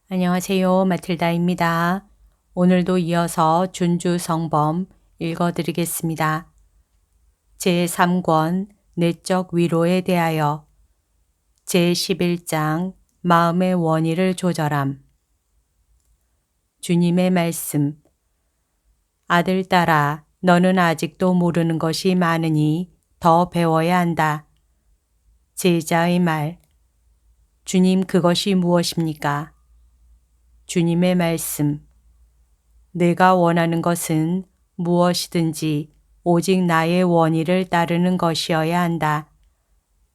안녕하세요. 마틸다입니다. 오늘도 이어서 준주성범 읽어드리겠습니다. 제3권 내적 위로에 대하여 제11장 마음의 원의를 조절함. 주님의 말씀. 아들딸아, 너는 아직도 모르는 것이 많으니 더 배워야 한다. 제자의 말. 주님, 그것이 무엇입니까? 주님의 말씀. 내가 원하는 것은 무엇이든지 오직 나의 원의를 따르는 것이어야 한다.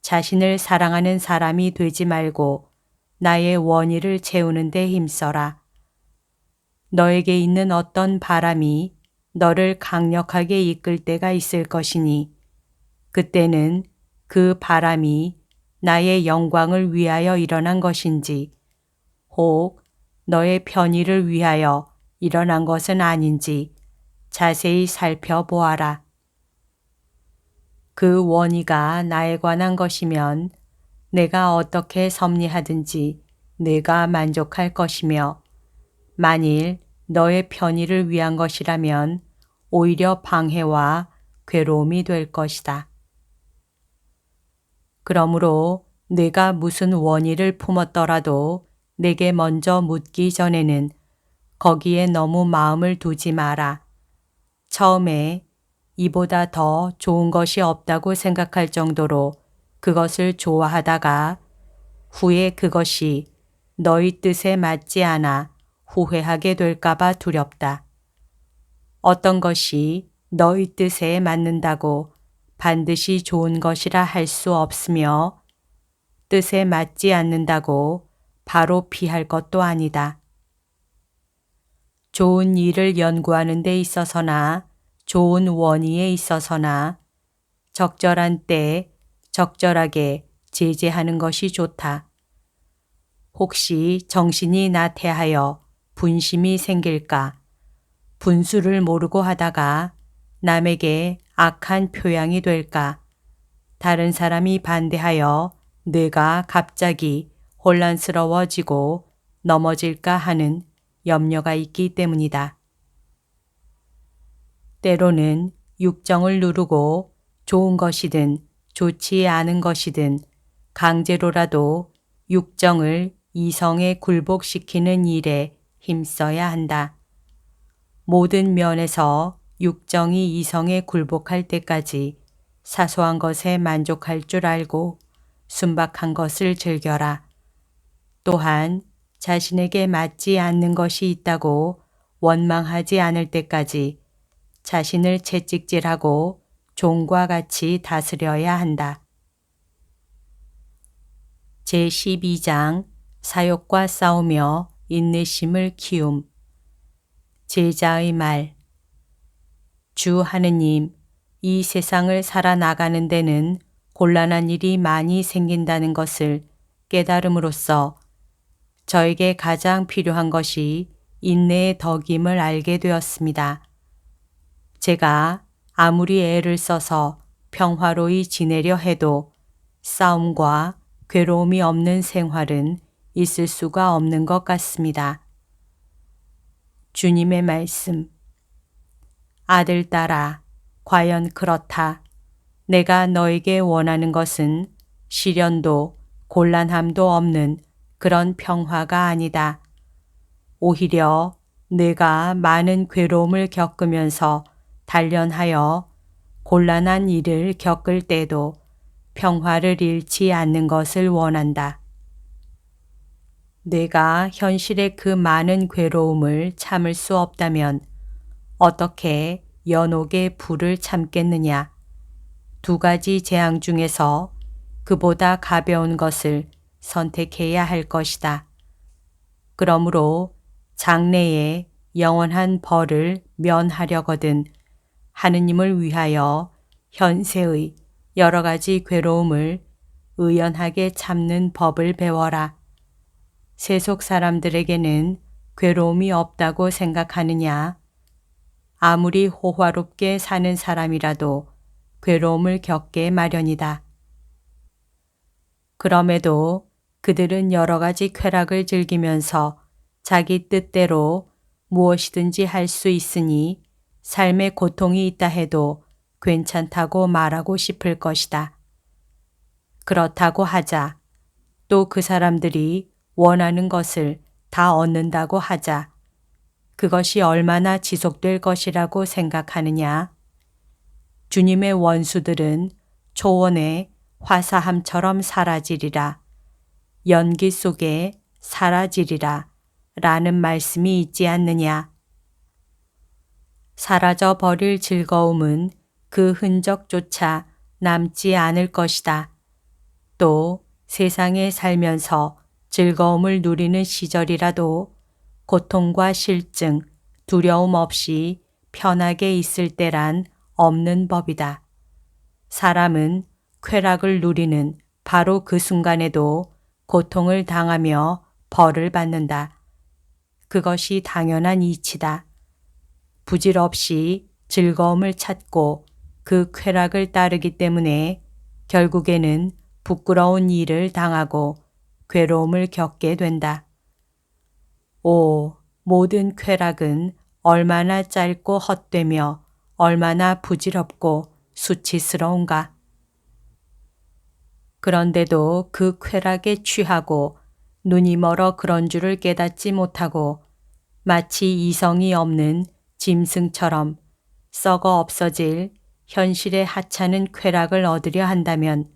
자신을 사랑하는 사람이 되지 말고 나의 원의를 채우는 데 힘써라. 너에게 있는 어떤 바람이 너를 강력하게 이끌 때가 있을 것이니 그때는 그 바람이 나의 영광을 위하여 일어난 것인지 혹 너의 편의를 위하여 일어난 것은 아닌지 자세히 살펴보아라. 그 원의가 나에 관한 것이면 내가 어떻게 섭리하든지 내가 만족할 것이며 만일 너의 편의를 위한 것이라면 오히려 방해와 괴로움이 될 것이다. 그러므로 내가 무슨 원의를 품었더라도 내게 먼저 묻기 전에는 거기에 너무 마음을 두지 마라. 처음에 이보다 더 좋은 것이 없다고 생각할 정도로 그것을 좋아하다가 후에 그것이 너희 뜻에 맞지 않아 후회하게 될까봐 두렵다. 어떤 것이 너희 뜻에 맞는다고 반드시 좋은 것이라 할 수 없으며 뜻에 맞지 않는다고 바로 피할 것도 아니다. 좋은 일을 연구하는 데 있어서나 좋은 원의에 있어서나 적절한 때에 적절하게 제재하는 것이 좋다. 혹시 정신이 나태하여 분심이 생길까? 분수를 모르고 하다가 남에게 악한 표양이 될까? 다른 사람이 반대하여 내가 갑자기 혼란스러워지고 넘어질까 하는 염려가 있기 때문이다. 때로는 육정을 누르고 좋은 것이든 좋지 않은 것이든 강제로라도 육정을 이성에 굴복시키는 일에 힘써야 한다. 모든 면에서 육정이 이성에 굴복할 때까지 사소한 것에 만족할 줄 알고 순박한 것을 즐겨라. 또한 자신에게 맞지 않는 것이 있다고 원망하지 않을 때까지 자신을 채찍질하고 종과 같이 다스려야 한다. 제12장 사욕과 싸우며 인내심을 키움. 제자의 말. 주 하느님, 이 세상을 살아나가는 데는 곤란한 일이 많이 생긴다는 것을 깨달음으로써 저에게 가장 필요한 것이 인내의 덕임을 알게 되었습니다. 제가 아무리 애를 써서 평화로이 지내려 해도 싸움과 괴로움이 없는 생활은 있을 수가 없는 것 같습니다. 주님의 말씀. 아들딸아, 과연 그렇다. 내가 너에게 원하는 것은 시련도 곤란함도 없는 그런 평화가 아니다. 오히려 내가 많은 괴로움을 겪으면서 단련하여 곤란한 일을 겪을 때도 평화를 잃지 않는 것을 원한다. 내가 현실의 그 많은 괴로움을 참을 수 없다면 어떻게 연옥의 불을 참겠느냐? 두 가지 재앙 중에서 그보다 가벼운 것을 선택해야 할 것이다. 그러므로 장래에 영원한 벌을 면하려거든 하느님을 위하여 현세의 여러 가지 괴로움을 의연하게 참는 법을 배워라. 세속 사람들에게는 괴로움이 없다고 생각하느냐? 아무리 호화롭게 사는 사람이라도 괴로움을 겪게 마련이다. 그럼에도 그들은 여러 가지 쾌락을 즐기면서 자기 뜻대로 무엇이든지 할 수 있으니 삶의 고통이 있다 해도 괜찮다고 말하고 싶을 것이다. 그렇다고 하자. 또 그 사람들이 원하는 것을 다 얻는다고 하자. 그것이 얼마나 지속될 것이라고 생각하느냐? 주님의 원수들은 초원의 화사함처럼 사라지리라. 연기 속에 사라지리라. 라는 말씀이 있지 않느냐? 사라져 버릴 즐거움은 그 흔적조차 남지 않을 것이다. 또 세상에 살면서 즐거움을 누리는 시절이라도 고통과 실증, 두려움 없이 편하게 있을 때란 없는 법이다. 사람은 쾌락을 누리는 바로 그 순간에도 고통을 당하며 벌을 받는다. 그것이 당연한 이치다. 부질없이 즐거움을 찾고 그 쾌락을 따르기 때문에 결국에는 부끄러운 일을 당하고 괴로움을 겪게 된다. 오, 모든 쾌락은 얼마나 짧고 헛되며 얼마나 부질없고 수치스러운가. 그런데도 그 쾌락에 취하고 눈이 멀어 그런 줄을 깨닫지 못하고 마치 이성이 없는 짐승처럼 썩어 없어질 현실의 하찮은 쾌락을 얻으려 한다면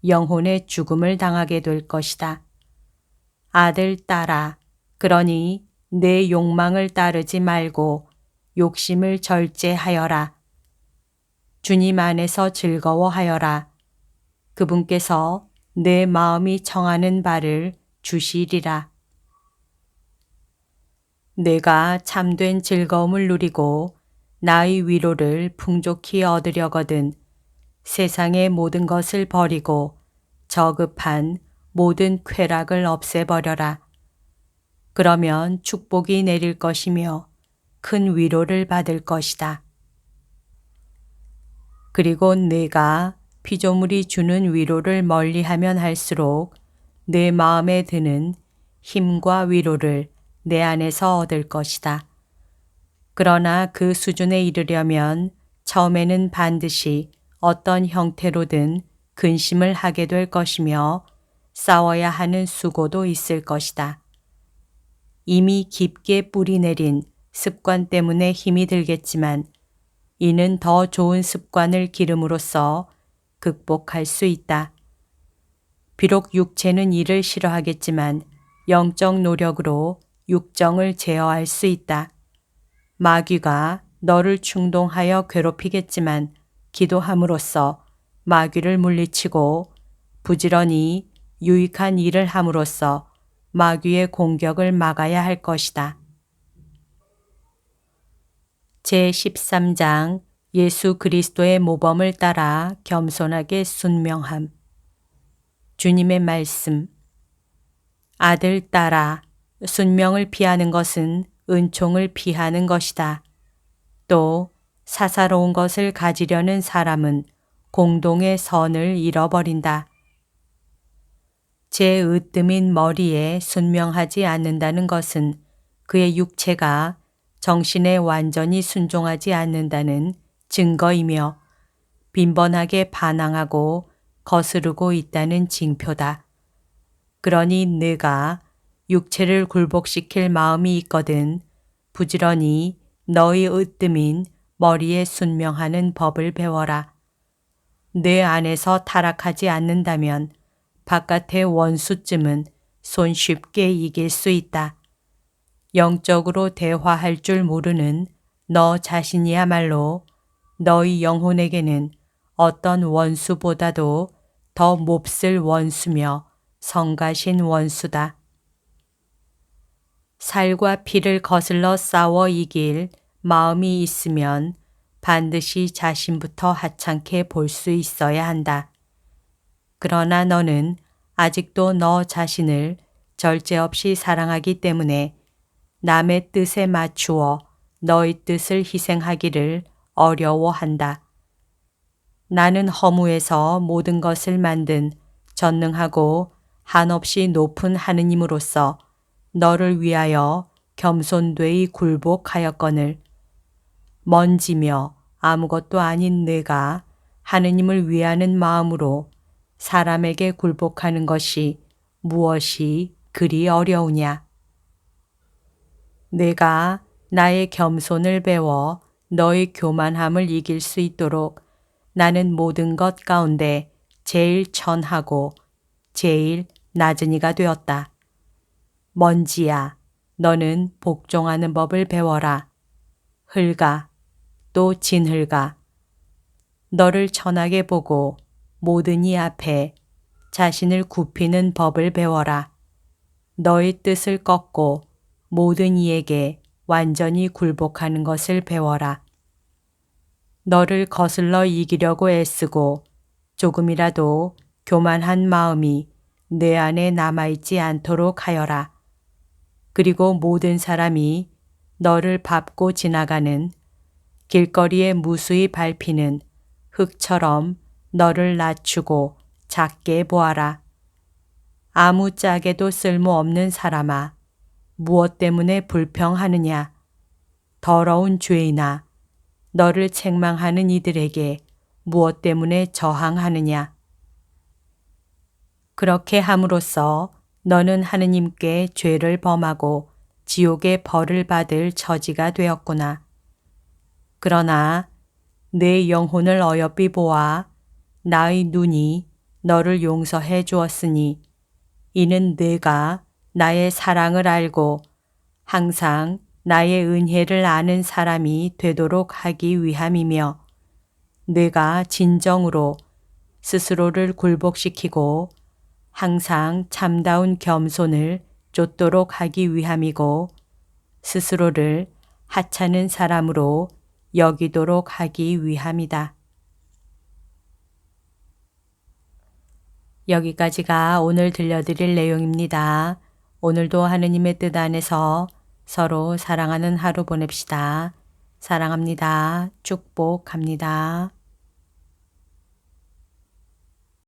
영혼의 죽음을 당하게 될 것이다. 아들, 딸아, 그러니 내 욕망을 따르지 말고 욕심을 절제하여라. 주님 안에서 즐거워하여라. 그분께서 내 마음이 청하는 바를 주시리라. 내가 참된 즐거움을 누리고 나의 위로를 풍족히 얻으려거든 세상의 모든 것을 버리고 저급한 모든 쾌락을 없애버려라. 그러면 축복이 내릴 것이며 큰 위로를 받을 것이다. 그리고 내가 피조물이 주는 위로를 멀리하면 할수록 내 마음에 드는 힘과 위로를 내 안에서 얻을 것이다. 그러나 그 수준에 이르려면 처음에는 반드시 어떤 형태로든 근심을 하게 될 것이며 싸워야 하는 수고도 있을 것이다. 이미 깊게 뿌리 내린 습관 때문에 힘이 들겠지만 이는 더 좋은 습관을 기름으로써 극복할 수 있다. 비록 육체는 이를 싫어하겠지만 영적 노력으로 육정을 제어할 수 있다. 마귀가 너를 충동하여 괴롭히겠지만 기도함으로써 마귀를 물리치고 부지런히 유익한 일을 함으로써 마귀의 공격을 막아야 할 것이다. 제13장 예수 그리스도의 모범을 따라 겸손하게 순명함. 주님의 말씀. 아들, 딸아, 순명을 피하는 것은 은총을 피하는 것이다. 또 사사로운 것을 가지려는 사람은 공동의 선을 잃어버린다. 제 으뜸인 머리에 순명하지 않는다는 것은 그의 육체가 정신에 완전히 순종하지 않는다는 증거이며 빈번하게 반항하고 거스르고 있다는 징표다. 그러니 네가 육체를 굴복시킬 마음이 있거든 부지런히 너의 으뜸인 머리에 순명하는 법을 배워라. 내 안에서 타락하지 않는다면 바깥의 원수쯤은 손쉽게 이길 수 있다. 영적으로 대화할 줄 모르는 너 자신이야말로 너의 영혼에게는 어떤 원수보다도 더 몹쓸 원수며 성가신 원수다. 살과 피를 거슬러 싸워 이길 마음이 있으면 반드시 자신부터 하찮게 볼 수 있어야 한다. 그러나 너는 아직도 너 자신을 절제 없이 사랑하기 때문에 남의 뜻에 맞추어 너의 뜻을 희생하기를 어려워한다. 나는 허무에서 모든 것을 만든 전능하고 한없이 높은 하느님으로서 너를 위하여 겸손되이 굴복하였거늘 먼지며 아무것도 아닌 내가 하느님을 위하는 마음으로 사람에게 굴복하는 것이 무엇이 그리 어려우냐. 내가 나의 겸손을 배워 너의 교만함을 이길 수 있도록 나는 모든 것 가운데 제일 천하고 제일 낮은 이가 되었다. 먼지야, 너는 복종하는 법을 배워라. 흙아, 또 진흙아, 너를 천하게 보고 모든 이 앞에 자신을 굽히는 법을 배워라. 너의 뜻을 꺾고 모든 이에게 완전히 굴복하는 것을 배워라. 너를 거슬러 이기려고 애쓰고 조금이라도 교만한 마음이 내 안에 남아있지 않도록 하여라. 그리고 모든 사람이 너를 밟고 지나가는 길거리에 무수히 밟히는 흙처럼 너를 낮추고 작게 보아라. 아무짝에도 쓸모없는 사람아, 무엇 때문에 불평하느냐? 더러운 죄인아, 너를 책망하는 이들에게 무엇 때문에 저항하느냐? 그렇게 함으로써 너는 하느님께 죄를 범하고 지옥의 벌을 받을 처지가 되었구나. 그러나 내 영혼을 어여삐 보아 나의 눈이 너를 용서해 주었으니 이는 내가 나의 사랑을 알고 항상 나의 은혜를 아는 사람이 되도록 하기 위함이며 내가 진정으로 스스로를 굴복시키고 항상 참다운 겸손을 쫓도록 하기 위함이고 스스로를 하찮은 사람으로 여기도록 하기 위함이다. 여기까지가 오늘 들려드릴 내용입니다. 오늘도 하느님의 뜻 안에서 서로 사랑하는 하루 보냅시다. 사랑합니다. 축복합니다.